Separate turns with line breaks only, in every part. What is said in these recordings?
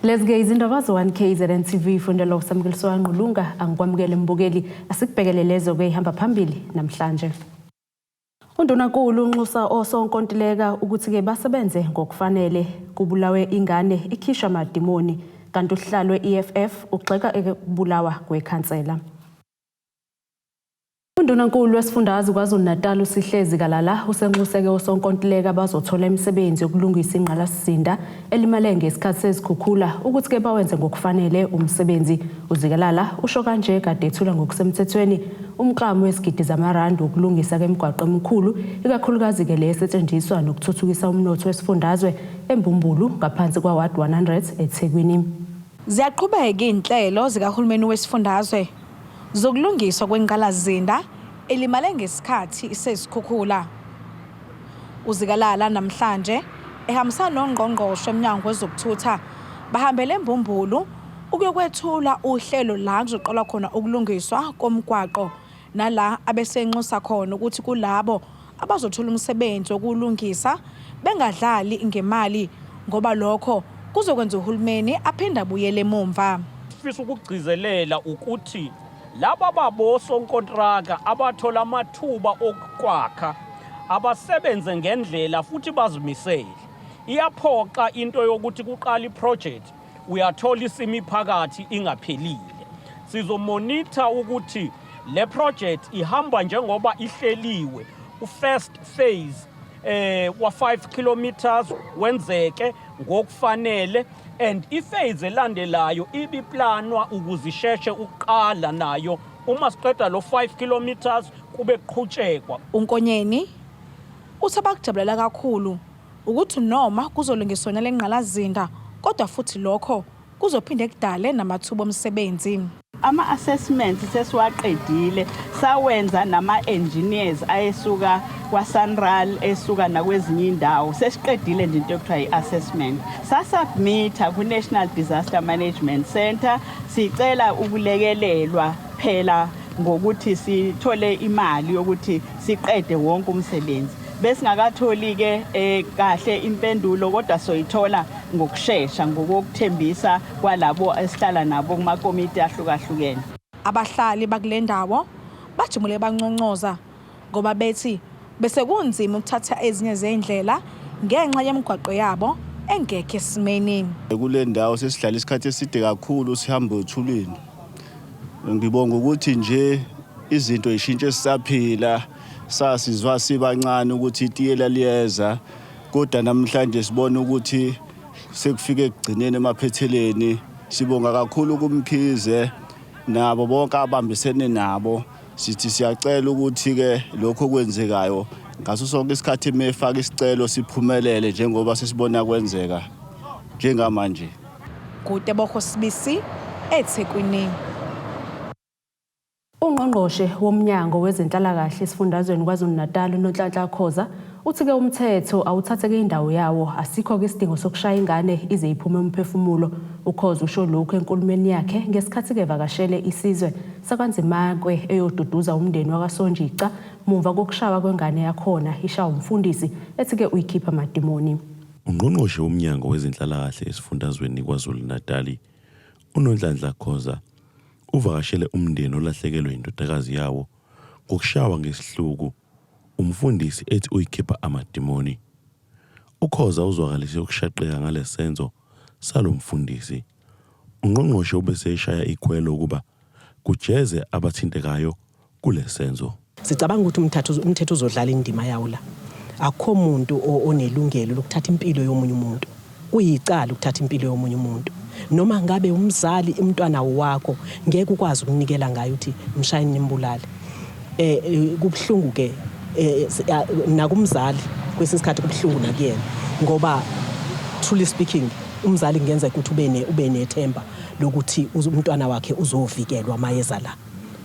Lesike izindaba zo1KZNTV fundela usamukeliso wanqulunga angikwamukele mbukeli asikubhekele lezo ke ihamba phambili namhlanje. Undunankulu Unxusa Osonkontileka ukuthi ke basebenze ngokufanele kubulawe ingane Ikhishwa AMADIMONI kanti uhlalo EFF ugxeka ekubulawa kwekhansela. Undunankulu wesifundazwe KwaZulu-Natal usihlezi kalala usenxuseke Osonkontileka bazothola imisebenzi yokulungisa ingqalasizinda elimale ngesikhathi sezikhukhula ukuthi ke bawenze ngokufanele umsebenzi. Uzikalala usho kanje kade ethula ngokusemthethweni umklamo wesigidi zamarandi wokulungisa kwemigwaqo emikhulu ikakhulukazi ke lesetshenziswa nokuthuthukisa umnotho wesifundazwe eMbumbulu ngaphansi kwa Ward 100 eThekwini.
Ziyaqhubeka inhlelo zikahulumeni wesifundazwe zokulungiswa kwengqalasizinda elimale ngesikhathi sezikhukhula. Uzikalala namhlanje ehambisana noNgqongqoshe eMnyango wezokuthutha bahambele eMbumbulu ukuyokwethula uhlelo la kuzoqala khona ukulungiswa komgwaqo nala abesenxusa khona ukuthi kulabo abazothola umsebenzi wokulungisa bengadlali ngemali ngoba lokho kuzokwenza uhulumeni aphinde abuyele emumva.
Sifisa ukugcizelela ukuthi laba babosonkontraka abathola amathuba okukwakha abasebenze ngendlela futhi bazimisele. Iyaphoqa into yokuthi kuqala iproject uyathola isimiphakathi ingaphelile. Sizomonitha ukuthi le project ihamba njengoba ihleliwe. First phase wa 5 kilometers wenzeke ngokufanele and iphase elandelayo ibiplanwa ukuzisheshe uqala nayo uma siqeda lo 5 kilometers kube qhutshekwa.
uNkonyeni uthabakujabulela kakhulu ukuthi noma kuzolungiswa lengqalasizinda kodwa futhi lokho kuzophinde kudale namathuba omsebenzi.
Ama-assessments sesiwaqedile sawenza nama-engineers ayesuka kwaSanral esuka nakwezinye indawo sesiqedile nje into yokuthiwa i-assessment sasubmitha ku-National Disaster Management Center sicela ukulekelelwa phela ngokuthi sithole imali yokuthi siqede wonke umsebenzi. Besingakatholi ke kahle impendulo kodwa soyithola ngokusheshsha ngokuthembisa kwalabo esihlala nabo kumakomiti ahlukahlukene.
Abahlali bakulendawo bajimule banconcoza ngoba bethi bese kunzima ukuthatha ezinye zeindlela ngenxa yemigwaqo yabo engekho esimeni.
Kule ndawo sesihlala isikhathi eside kakhulu sihamba uthulini. Ngibonga ukuthi nje izinto ishintshe sisaphila. Sasizwa sibancane ukuthi itiyela liyeza kodwa namhlanje sibona ukuthi sekufike ekugcineni emaphetheleni. Sibonga kakhulu kumkhize nabo bonke abambisene nabo. Sithi siyacela ukuthi ke lokho kwenzekayo ngaso sonke isikhathi mefaka isicelo siphumelele njengoba sesibona kwenzeka njengamanje.
Kude bokho sibisi eThekwini.
Ungqongqoshe womnyango wezenhlalakahle esifundazweni KwaZulu-Natal uNonhlanhla Khoza uthi ke umthetho awuthatheke indawo yawo asikho ke isidingo sokushaya ingane ize iphume umphefumulo. Ukhoza usho lokho enkulumeni yakhe ngesikhathi ke vakashele isizwe sakwaNzimakwe eyoduduza umndeni wakwaSonjica muva kokushawa kwengane yakhona ishawa umfundisi ethi ke uyikhipha AMADIMONI.
Ungqongqoshe womnyango wezenhlalakahle esifundazweni KwaZulu-Natal uNonhlanhla Khoza uvakashele umndeni olahlekelwe indodakazi yawo ngokushawa ngesihluku umfundisi ethi uyikhipha AMADIMONI. Ukhoza uzwakalise ukushaqeka ngalesenzo salomfundisi. Ungqongqoshe ubeseshaya ikhwelo ukuba kujeze abathintekayo kulesenzo.
Sicabanga ukuthi umthetho uzodlala indima yawo la. Akho umuntu onelungelo lokuthatha impilo yomunye umuntu. Kuyicala ukuthatha impilo yomunye umuntu. Noma ngabe umzali umntwana wakho ngeke ukwazi ukunikela ngayo uthi mshayini nimbulale. Kubhlungu ke nakumzali kwesikhathi kubhlungu nakuyena ngoba truly speaking umzali kungenza ukuthi ube nethemba lokuthi umntwana wakhe uzovikelwa mayeza la.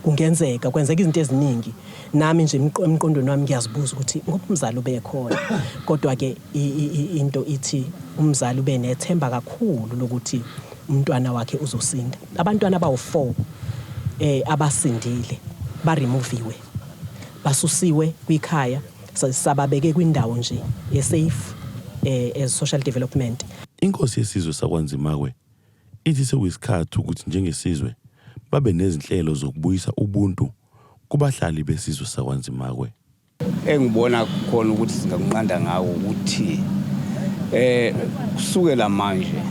Kungenzeka kwenzeka izinto eziningi nami nje emqondweni wami ngiyazibuza ukuthi ngoba umzali ubekhona kodwa ke into ithi umzali ube nethemba kakhulu lokuthi umntwana wakhe uzosinda. Abantwana abawu4 abasindile ba removiwe basusiwe kwikhaya sababeke kwindawo nje safe as social development.
Inkosi yesizwe sakwaNzimakwe ithi sekuyisikhathi ukuthi njengesizwe babe nezinhlelo zokubuyisa ubuntu kubahlali besizwe sakwaNzimakwe.
Engibona khona ukuthi singakunqanda ngawo ukuthi kusukela manje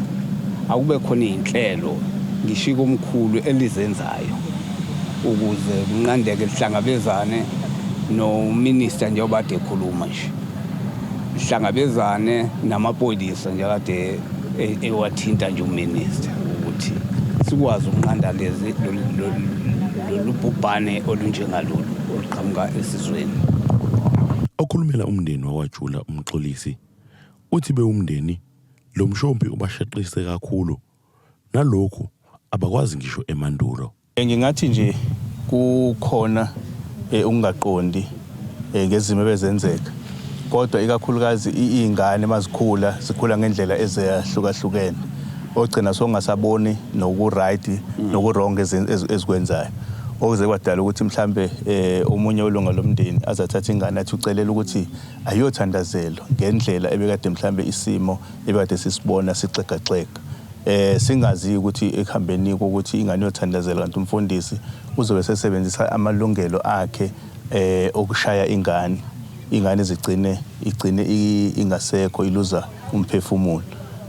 akube khona izinhlelo ngishiko omkhulu elizenzayo ukuze kunqandeke lihlangabezane no minister njengoba ade ekhuluma nje. Lihlangabezane namapolisa njengade ewathinta nje uminister ukuthi sikwazi ukunqanda lezi lolubhubhane olunjengalolu oluqhamuka esizweni.
Okhulumela umndeni wakwajula umxolisi uthi bewumndeni lo mshompi ubashaqise kakhulu nalokhu abakwazi ngisho emandulo.
Ngingathi nje kukhona ungaqondi ngezimo ebezenzeka kodwa ikakhulukazi izingane mazikhula zikhula ngendlela ezehlukahlukene ogcina songasaboni nokuright nokurong ezikwenzayo okuze kwadala ukuthi mhlambe umunye olunga lomndeni azathatha ingane athi ucelela ukuthi ayothandazelo ngendlela ebekade mhlambe isimo ebekade sisibona sixegaxega singazi ukuthi ekhambeni ukuthi ingane yothandazela kanti umfundisi uzobe sesebenzisa amalungelo akhe okushaya ingane igcine ingasekho iluza umphefumulo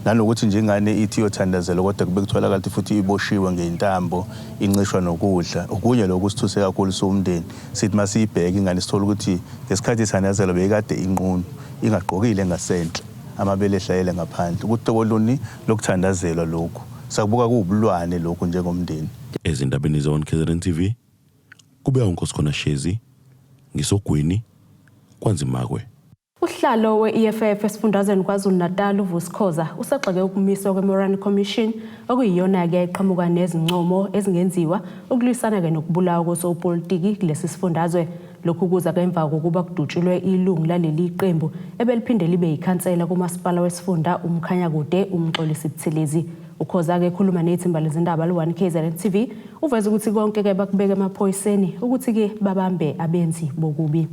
nanokuthi nje ingane ithi yothandazela kodwa kube kutholakala futhi iboshiwe ngeintambo inqishwa nokudla okunye lokhu sithuse kakhulu somndeni sithi masiyibheka ingane sithola ukuthi ngesikhathi ithandazela bekade inqunu ingaqokile ngasenhle amabele ehlayele ngaphandle ukuthi koluni lokuthandazelwa lokhu sakubuka kuubulwane lokhu njengomndeni.
Ezindabeni ze-1KZNTV kube uNkosikhona Shezi ngisogwini kwaNzimakwe.
Uhlalo we-EFF esifundazweni kwaZulu Natal uVusikhoza usagxeke ukumiswa kwe-Morani Commission okuyiyona-ke eqhamuka nezincomo ezingenziwa ukulwisana-ke nokubulawa kosopolitiki kulesi sifundazwe. Lokhu kuza emva kokuba kudutshulwe ilungu laleli qembu ebeliphinde libe yikhansela kumasipala wesifunda uMkhanyakude uMxolisi Buthelezi. Ukhoza-ke ekhuluma nethimba lezindaba lu-1KZNTV uveza ukuthi konke-ke bakubeka emaphoyiseni ukuthi-ke babambe abenzi bokubi.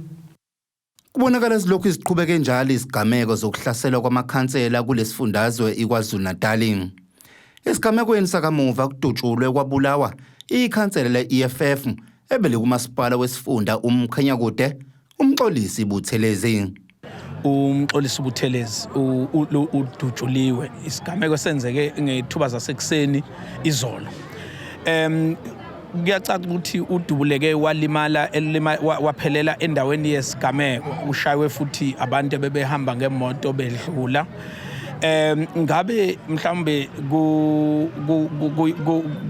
Kubonakala silokhu isiqhubeke njalo isigameko zokuhlaselwa kwamakhansela kulesifundazwe iKwaZulu Natal. Esigamekweni sakamuva kudutshulwe kwabulawa ikhansela le-EFF ebele kumasipala wesifunda uMkhanyakude uMxolisi Buthelezi.
uMxolisi Buthelezi udutshuliwe isigameko senzeke ngethuba zasekuseni izolo. Kuyacaca ukuthi udubuleke walimala waphelela endaweni yesigameko ushaywe futhi abantu bebehamba ngemoto bedlula. Ngabe mhlambe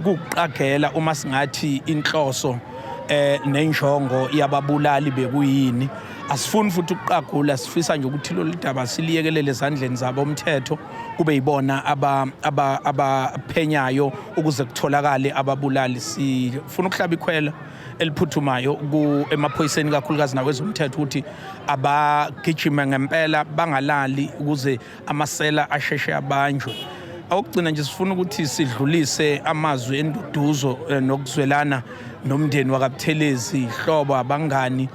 kuqagela uma singathi inhloso nenjongo yababulali bekuyini asifuni futhi ukuqagula sifisa nje ukuthi lo lidaba siliyekelele ezandleni zabo umthetho kube yibona abaphenyayo ukuze kutholakale ababulali. Sifuna ukuhlaba ikhwela eliphuthumayo emaphoyiseni kakhulukazi nakwezomthetho ukuthi abagijime ngempela bangalali ukuze amasela asheshe abanjwe. Awugcina nje sifuna ukuthi sidlulise amazwi enduduzo nokuzwelana nomndeni wakaButhelezi ihlobo abangani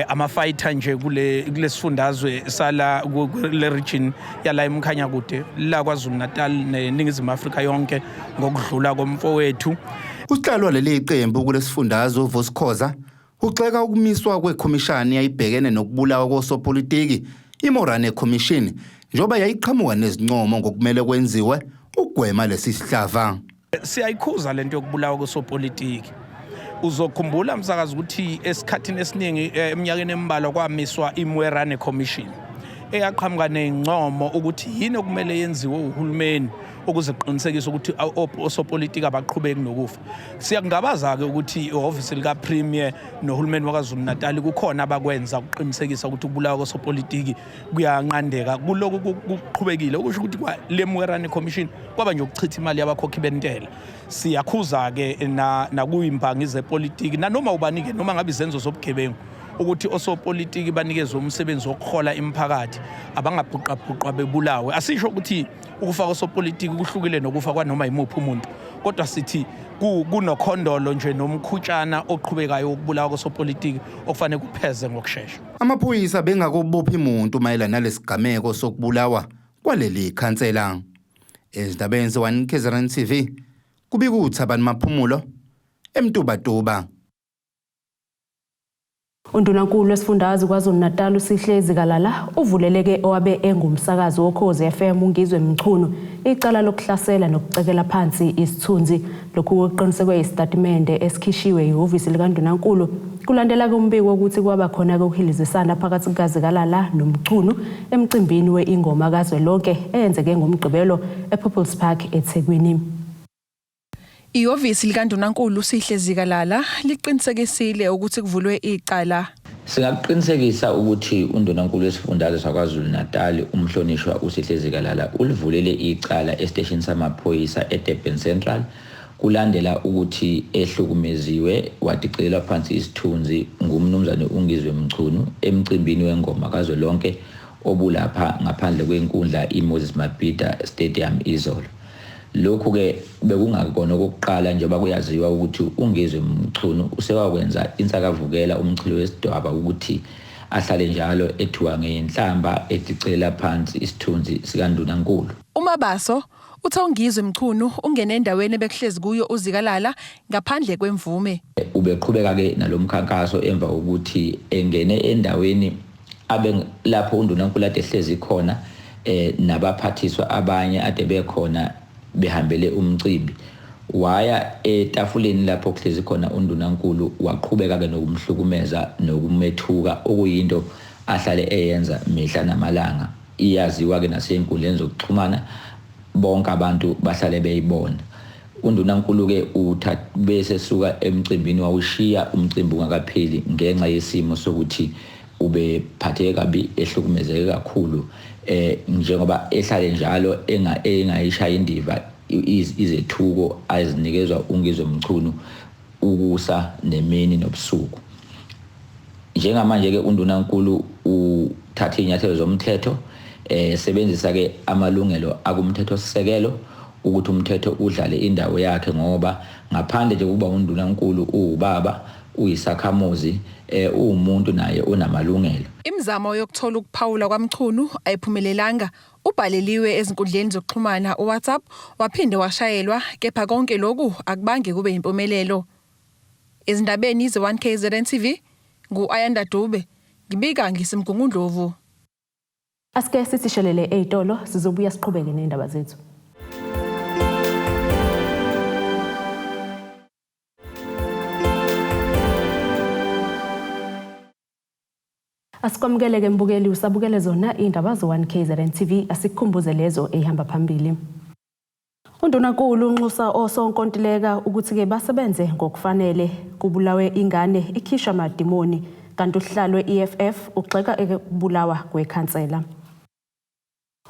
amafighter nje kule sifundazwe sala kule region yala eMkhanyakude la kwaZulu Natal neNingizimu Afrika yonke ngokudlula komfowethu.
Usihlalo leli qembu kulesifundazwe uVusikhoza uxeka ukumiswa kwekhomishani yayibhekene nokubulawa kosopolitiki iMorani Commission njoba yayiqhamuka nezincomo ngokumele kwenziwe ukugwema lesi sihlava.
Siyayikhuza lento yokubulawa kosopolitiki. Uzokhumbula msakazi ukuthi esikhathini esiningi eminyakeni embalwa kwamiswa iMorani Commission eyaqhamuka nezincomo ukuthi yini okumele yenziwe uhulumeni ukuze kuqinisekise ukuthi osopolitiki abaqhubeki nokufa. Siyakungabaza-ke ukuthi ihhovisi likaPremier nohulumeni wakaZulu Natal kukhona abakwenza ukuqinisekisa ukuthi ukubulawa kosopolitiki kuyanqandeka kuloko kuqhubekile okusho ukuthi le Morani Commission kwaba nje ukuchitha imali yabakhokhi bentela. Siyakhuza-ke nakuyimbangi zepolitiki nanoma ubanike noma ngabe izenzo zobugebengu ukuthi osopolitiki banikezwe umsebenzi wokuhola imiphakathi abangabhuqabhuqwa bebulawe. Asisho ukuthi ukufa kosopolitiki kuhlukile nokufa kwanoma yimuphi umuntu kodwa sithi kunokhondolo nje nomkhutshana oqhubekayo ukubulawa kosopolitiki okufanele kupheze ngokusheshsha.
Amaphoyisa bengakubophi umuntu mayelana nalesigameko sokubulawa kwaleli khansela. Ezindabeni ze-1KZNTV kubika uThabani Maphumulo eMtubatuba.
Undunankulu wesifundazwe KwaZulu-Natal uSihlezi Kalala uvuleleke owabe engumsakazi woKhozi FM uNgizwe Mchunu icala lokuhlasela nokucekela phansi isithunzi. Lokhu kuqinisekwe isitatimende esikhishiwe ihhovisi likaNdunankulu kulandela kumbiko ukuthi kwaba khona ukuhilizisana phakathi kukaZikalala noMchunu emcimbini weingoma kazwelonke eyenzeke ngomgqibelo ePeople's Park eThekwini.
Ihhovisi likaNdunankulu uSihlezi Kalala liqinisekisile ukuthi kuvulwe icala.
Singakuqinisekisa ukuthi uNdunankulu wesifundazwe saKwaZulu-Natal umhlonishwa uSihlezi Kalala ulivulele icala estation samaphoyisa eDurban Central kulandela ukuthi ehlukumeziwe waticelela phansi isithunzi ngumnumzane uNgizwe Mchunu emcimbini wengoma kazwelonke obulapha ngaphandle kwenkundla iMoses Mabhida Stadium izolo. Lokhu ke bekungakona okokuqala njengoba kuyaziwa ukuthi uNgizwe Mchunu usewakwenza insakavukela umchilo wesidwaba ukuthi ahlale njalo ethuka ngenhlamba eticela phansi isithunzi sikaNdunankulu.
Umabaso uthe uNgizwe Mchunu ungene endaweni ebekuhlezi kuyo uZikalala ngaphandle kwemvume.
Ubeqhubeka ke nalomkhankaso emva ukuthi engene endaweni abe lapho uNdunankulu ade hlezi khona nabaphathiswa abanye ade bekhona behambele umcimbi. Waya etafuleni lapho kuhlezi khona uNdunankulu waqhubeka ke nokumhlukumeza nokumethuka okuyinto ahlale eyenza mihla namalanga. Iyaziwa ke nasenkundleni zokuxhumana bonke abantu bahlale beyibona. uNdunankulu ke bese suka emcimbini wawushiya umcimbi ungakapheli ngenxa yesimo sokuthi ubephatheke kabi ehlukumezeke kakhulu njengoba ehlale njalo engayishaya indiva izethuko azinikezwa uNgizwe Mchunu ukusa nemini nobusuku. Njengamanje ke uNdunankulu uthatha inyathelo zomthetho sebenzisa ke amalungelo akumthetho sisekelo ukuthi umthetho udlale indawo yakhe ngoba ngaphandle nje kuba uNdunankulu ubaba uyisakhamuzi umuntu naye unamalungelo.
Imizamo yokuthola ukuphawula kwaMchunu ayiphumelelanga. Ubhaleliwe ezinkundleni zokuxhumana uWhatsApp waphinde washayelwa kepha konke lokhu akubange kube impumelelo. Ezindabeni ze-1KZNTV ngu-Ayanda Dube ngibika ngisimgungundlovu.
Asike sisishelele eyitolo sizobuya siqhubeke nendaba zethu. Asikwamukele ke mbukeli usabukele zona indaba zo-1KZNTV asikhumbuze lezo ehamba phambili. Undunankulu Unxusa Osonkontileka ukuthi ke basebenze ngokufanele kubulawe ingane Ikhishwa AMADIMONI kanti uhlalo we-EFF ugxeka ukubulawa kwekhansela.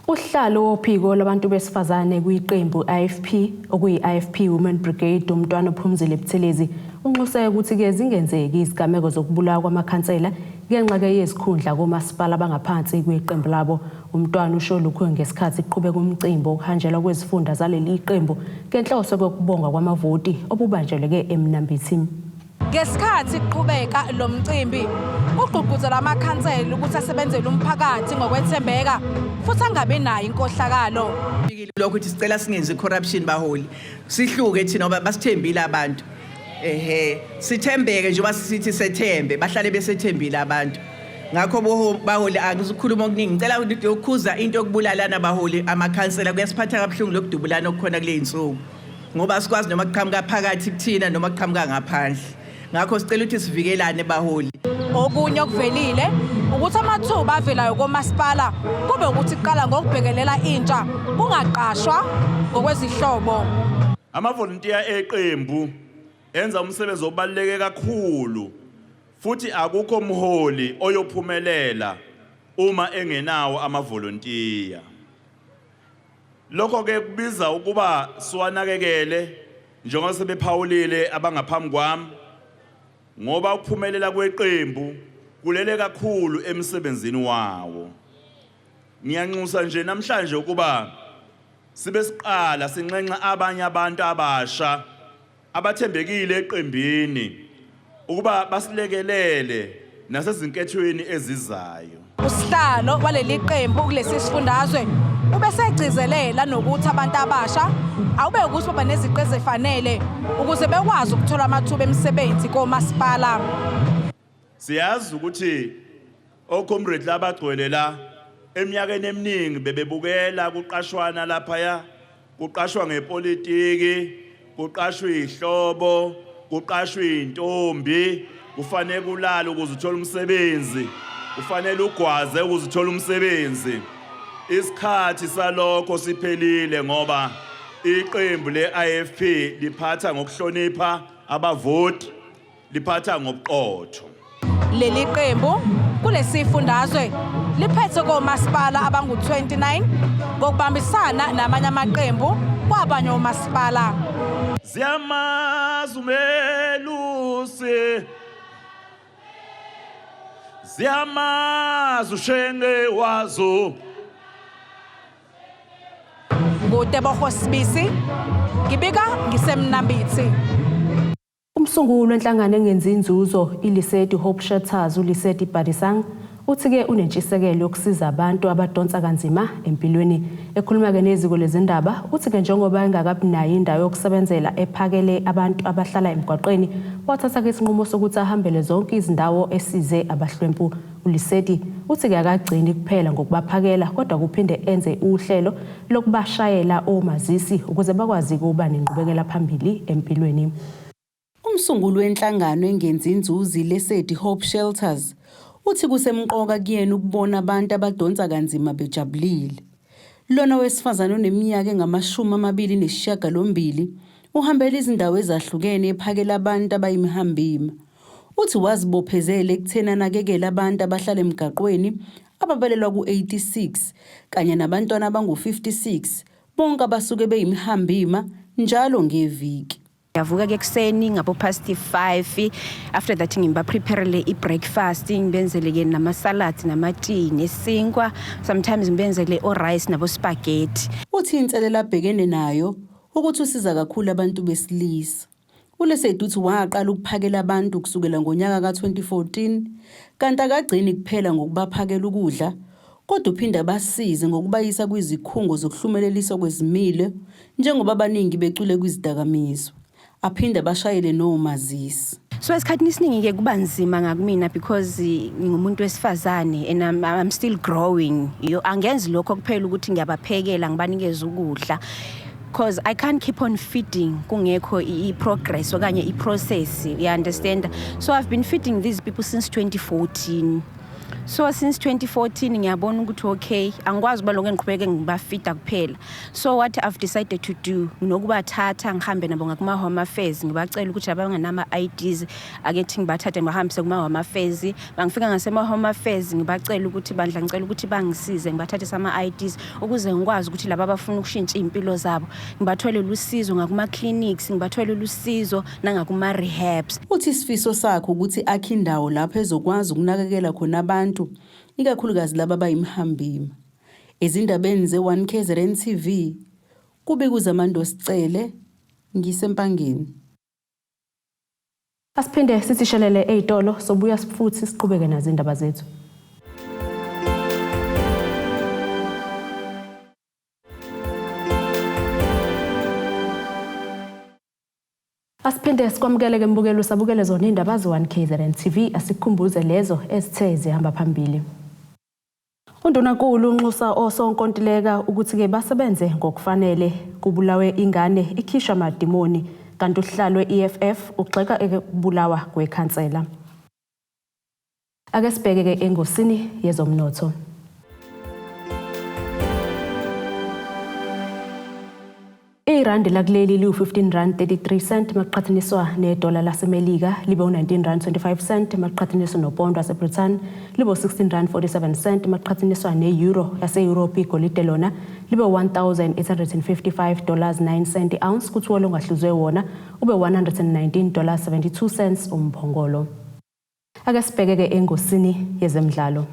Uhlalo wophiko labantu besifazane kuyiqembu IFP okuyi-IFP Women Brigade umntwana uPhumzile Buthelezi unxuse ukuthi ke zingenzeki izigameko zokubulawa kwamakhansela ngenxa ke yezikhundla komasipala abangaphansi kweqembu labo. Umntwana usho lokho ngesikhathi kuqhubeka umcimbi okuhanjelwa kwezifunda zaleli qembu ngenhloso kokubonga kwamavoti obubanjeleke eMnambithini.
Ngesikhathi kuqhubeka lo mcimbi ugqugquzela amakhansela ukuthi asebenzele umphakathi ngokwethembeka futhi angabe nayo inkohlakalo.
Lokho ukuthi sicela singenzi corruption baholi sihluke thina ngoba basithembile abantu sithembeke njengoba sithi sethembe bahlale besethembile abantu. Ngakho baholi akuzikhuluma okuningi ngicela ukukhuza into yokubulalana baholi amakhansela kuyasiphatha kabuhlungu lokudubulana okukhona kule insuku ngoba sikwazi noma kuqhamuka phakathi kuthina noma kuqhamuka ngaphandle. Ngakho sicela ukuthi sivikelane baholi.
Okunye okuvelile ukuthi amathuba avelayo komasipala kube ukuthi iqala ngokubhekelela intsha kungaqashwa ngokwezihlobo.
Amavolunteer eqembu enza umsebenzi obaluleke kakhulu futhi akukho umholi oyophumelela uma engenawo amavolunteer. Lokho ke kubiza ukuba siwanakekele njengoba sebephawulile abangaphambi kwami ngoba ukuphumelela kweqembu kulele kakhulu emsebenzini wawo. Ngiyanxusa nje namhlanje ukuba sibe siqala sinxenxa abanye abantu abasha abathembekile eqembini ukuba basilekelele nasezinkethweni ezizayo.
Usihlalo waleli qembu kulesi sifundazwe Ubesegcizelela nokuthi abantu abasha awube ukuthi baba neziqu ezifanele ukuze bekwazi ukuthola amathuba emisebenzi komasipala.
Siyazi ukuthi ocomrade labagcwele la eminyakeni eminingi bebebukela kuqashwana lapha kuqashwa ngepolitiki, kuqashwa ihlobo, kuqashwa intombi, kufanele kulala ukuze uthole umsebenzi, kufanele ugwaze ukuze uthole umsebenzi. Isikhathi salokho siphelile ngoba iqembu le-IFP liphatha ngokuhlonipha abavoti, liphatha ngobuqotho.
Leli qembu kulesifundazwe liphethe komasipala abangu-29 ngokubambisana namanye amaqembu kwabanye omasipala.
Ziyamazi umelusi, ziyamazi ushenge wazo.
Ngutebogo Sibisi, ngibika ngisemnambithi.
Umsunguli wenhlangano engenzi inzuzo iLesedi Hope Shelters uLesedi Badisang uthi-ke unentshisekelo yokusiza abantu abadonsa kanzima empilweni. Ekhuluma-ke neziko lezindaba uthi-ke njengoba engakabi nayo indawo yokusebenzela ephakele abantu abahlala emgwaqeni, wathatha-ke isinqumo sokuthi ahambele zonke izindawo esize abahlwempu. uLesedi uthi-ke akagcini kuphela ngokubaphakela kodwa kuphinde enze uhlelo lokubashayela omazisi ukuze bakwazi ukuba nenqubekela phambili empilweni.
Umsunguli wenhlangano engenzi inzuzo iLesedi Hope Shelters uthi kusemqoka kuyena ukubona abantu abadonsa kanzima bejabulile. Lona wesifazane oneminyaka engama-28 uhambela izindawo ezahlukene ephakela abantu abayimihambima. Uthi wazibophezela ekutheni anakekela abantu abahlala emgaqweni ababalelwa ku-86 kanye nabantwana abangu-56 bonke abasuke beyimihambima njalo ngeviki.
Yavuka ke ekseni ngabo past 5 after that ngimba preparele i-breakfast ngibenzele ke nama salads nama tea nesinkwa, sometimes ngibenzele o rice nabo spaghetti.
Uthi inselela abhekene nayo ukuthi usiza kakhulu abantu besilisa. uLesedi uthi waqala ukuphakela abantu kusukela ngonyaka ka2014 kanti akagcini kuphela ngokubaphakela ukudla kodwa uphinda basize ngokubayisa kwizikhungo zokuhlumelelisa kwezimilo njengoba abaningi becule kwizidakamizwa. Aphinda bashayele nomazisi.
So esikhathini esiningi ke kuba nzima ngakumina because ngingumuntu wesifazane and I'm still growing. Angenzi lokho kuphela ukuthi ngiyabaphekela ngibanikeza ukudla because I can't keep on feeding kungekho i-progress okanye i-process, you understand? So I've been feeding these people since 2014. So since 2014 ngiyabona ukuthi okay angikwazi ba lonke ngiqhubeke ngibafida kuphela. So what I've decided to do nokubathatha ngihambe nabo ngakuma home affairs ngibacela ukuthi abanganama IDs akethi ngibathathe ngibahambise kuma home affairs. Bangifika ngasema home affairs ngibacela ukuthi bandla ngicela ukuthi bangisize ngibathathe sama IDs ukuze ngikwazi ukuthi laba abafuna ukushintsha impilo zabo ngibathwele lusizo ngakuma clinics ngibathwele lusizo nangakuma rehabs.
Uthi isifiso sakho ukuthi akhe indawo lapho ezokwazi ukunakekela khona abantu ikakhulukazi laba abayimihambima. Ezindabeni ze1KZNTV kube kuzamando sicele ngisempangeni.
Asiphinde sisishelele ezitolo sobuya futhi siqhubeke nazo indaba zethu. Asiphinde sikwamukele ke mbukelo sabukele zona indaba ze1KZNTV asikhumbuze lezo esithe zihamba phambili. Undunankulu Unxusa Osonkontileka ukuthi ke basebenze ngokufanele kubulawe ingane Ikhishwa AMADIMONI kanti uhlalo EFF ugxeka ukubulawa kwekhansela. Ake sibheke ke engosini yezomnotho. Irandi lakuleli liwu-15.33 maqhathaniswa nedola laseMelika libe u-19.25 maqhathaniswa nopondo waseBritain libe u-16.47 maqhathaniswa ne-euro yase-Europe igolide lona libe $1,855.09 i-ounce kuthi wona ongahluzwe wona ube $119.72 umphongolo. Ake sibheke ke engosini yezemidlalo.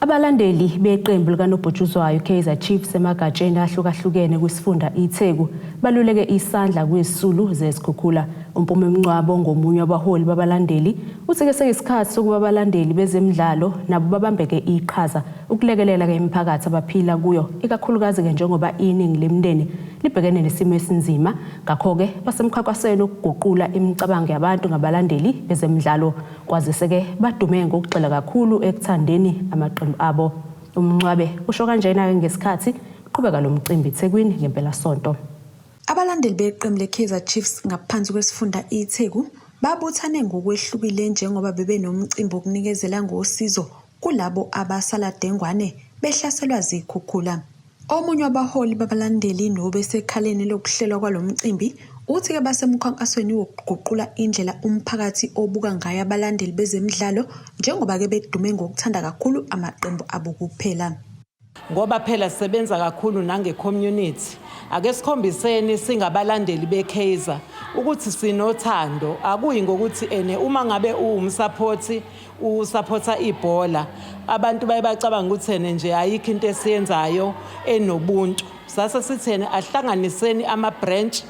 Abalandeli beqembu likanobhutshuzwayo Kaizer Chiefs emagatsheni ahlukahlukene kwisifunda iTheku baluleke isandla kwizisulu zesikhukhula. Umpume Mncwabo ngomunye wabaholi babalandeli uthi ke seyisikhathi sokuba abalandeli bezemidlalo nabo babambeke iqhaza ukulekelela ke imiphakathi abaphila kuyo, ikakhulukazi ke njengoba iningi lemndeni libhekene nesimo esinzima. Ngakho ke basemkhankasweni ukuguqula imicabango yabantu ngabalandeli bezemidlalo, kwazise ke badume ngokugxila kakhulu ekuthandeni amaqembu abo. Umncwabe usho kanjena ngesikhathi qhubeka lo mcimbi eThekwini ngempela sonto.
Abalandeli beqembu leKaizer Chiefs ngaphansi kwesifunda iTheku babuthane ngokwehlukile njengoba bebe nomcimbi okunikezela ngosizo kulabo abasala dengwane behlaselwa zikhukhula. Omunye wabaholi babalandeli nobesekhaleni lokuhlelwa kwalomcimbi uthi ke basemkhankasweni wokuguqula indlela umphakathi obuka ngayo abalandeli bezemidlalo njengoba ke bedume ngokuthanda kakhulu amaqembu abo kuphela.
Ngoba phela sisebenza kakhulu nange community, ake sikhombiseni singabalandeli beKaizer ukuthi sinothando. Akuyi ngokuthi uma ngabe uwumsupport usupporta ibhola, abantu bayabacabanga ukuthi nje ayikho into esiyenzayo enobuntu. Sasa sithene ahlanganiseni ama branch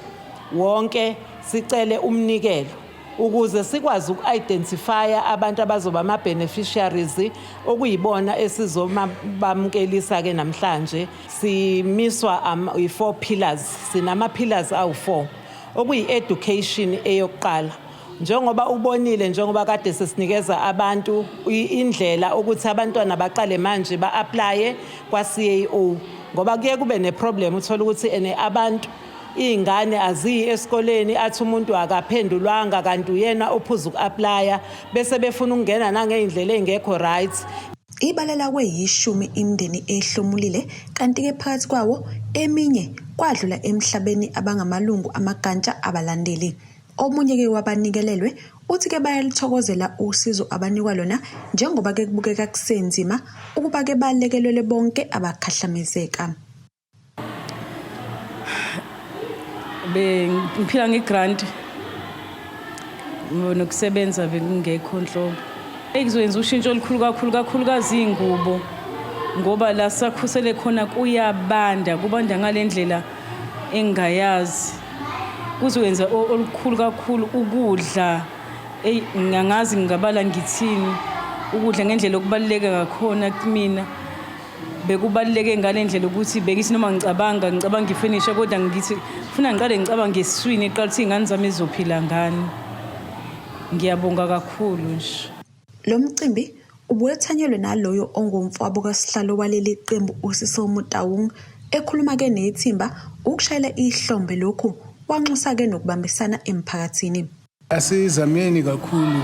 wonke sicele umnikelo ukuze sikwazi uku-identify abantu abazoba ama-beneficiaries okuyibona esizobamkelisa ke namhlanje. Simiswa i-4 pillars, sinama-pillars awu-4 okuyi-education eyokuqala. Njengoba ubonile, njengoba kade sesinikeza abantu indlela ukuthi abantwana baqale manje ba-applye kwa-CAO, ngoba kuye kube ne-problem uthola ukuthi abantu ingane aziyi esikoleni athi umuntu akaphendulwanga kanti uyena ophuza uku-applya bese befuna ukungena nangey'ndlela ey'ngekho right.
Ibalela kweyishumi imindeni ehlomulile kanti ke phakathi kwawo eminye kwadlula emhlabeni abangamalungu amagantsha abalandeli. Omunye ke wabanikelelwe uthi ke bayalithokozela usizo abanikwa lona njengoba ke kubukeka kusenzima ukuba ke balekelele bonke abakhahlamezeka.
Ngiphila ngegrant nokusebenza bekungekho nhlobo. Ekuzoyenza ushintsho olukhulu kakhulukazi ingubo, ngoba la sakhusele khona kuyabanda ngalendlela engayazi. Kuzoyenza olukhulu kakhulu ukudla. Ngangazi ngingabala ngithini ukudla ngendlela okubaluleka ngakhona kumina. Bekubaluleke ngalendlela ukuthi bekithi noma ngicabanga ifinisha, kodwa ngithi ufuna ngiqale ngicabange esiswini eqala ukuthi ingane zami izophila ngani. Ngiyabonga kakhulu nje.
Lo mcimbi ubuyethanyelwe naloyo ongumfowabo kaSihlalo waleli qembu uSiso Mutawung ekhuluma ke nethimba ukushayela ihlombe lokhu wanxusa ke nokubambisana emphakathini.
Asizameni kakhulu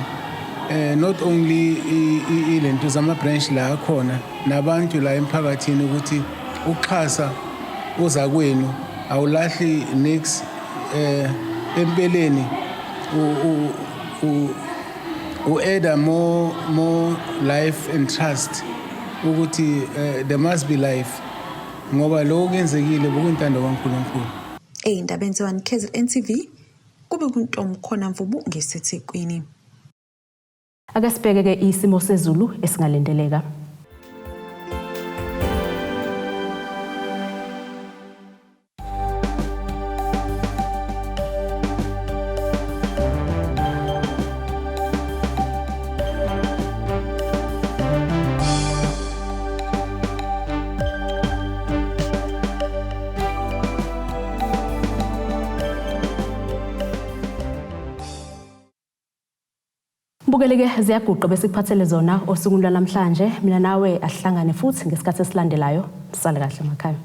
not only ilento zama branch la khona nabantu la emphakathini ukuthi uxhasa uza kwenu awulahli next empeleni add more life and trust ukuthi there must be life ngoba lokho kwenzekile bokuntando kaNkulunkulu.
Eyindaba enziwa KZNTV kube kuntombi khona Mvubu ngeseThekwini.
Ake sibheke ke isimo sezulu esingalindeleka. Bukeleke ziyaguqa besikuphathele zona osukwini namhlanje. Mina nawe asihlangane futhi ngesikhathi esilandelayo. Sisale kahle emakhaya.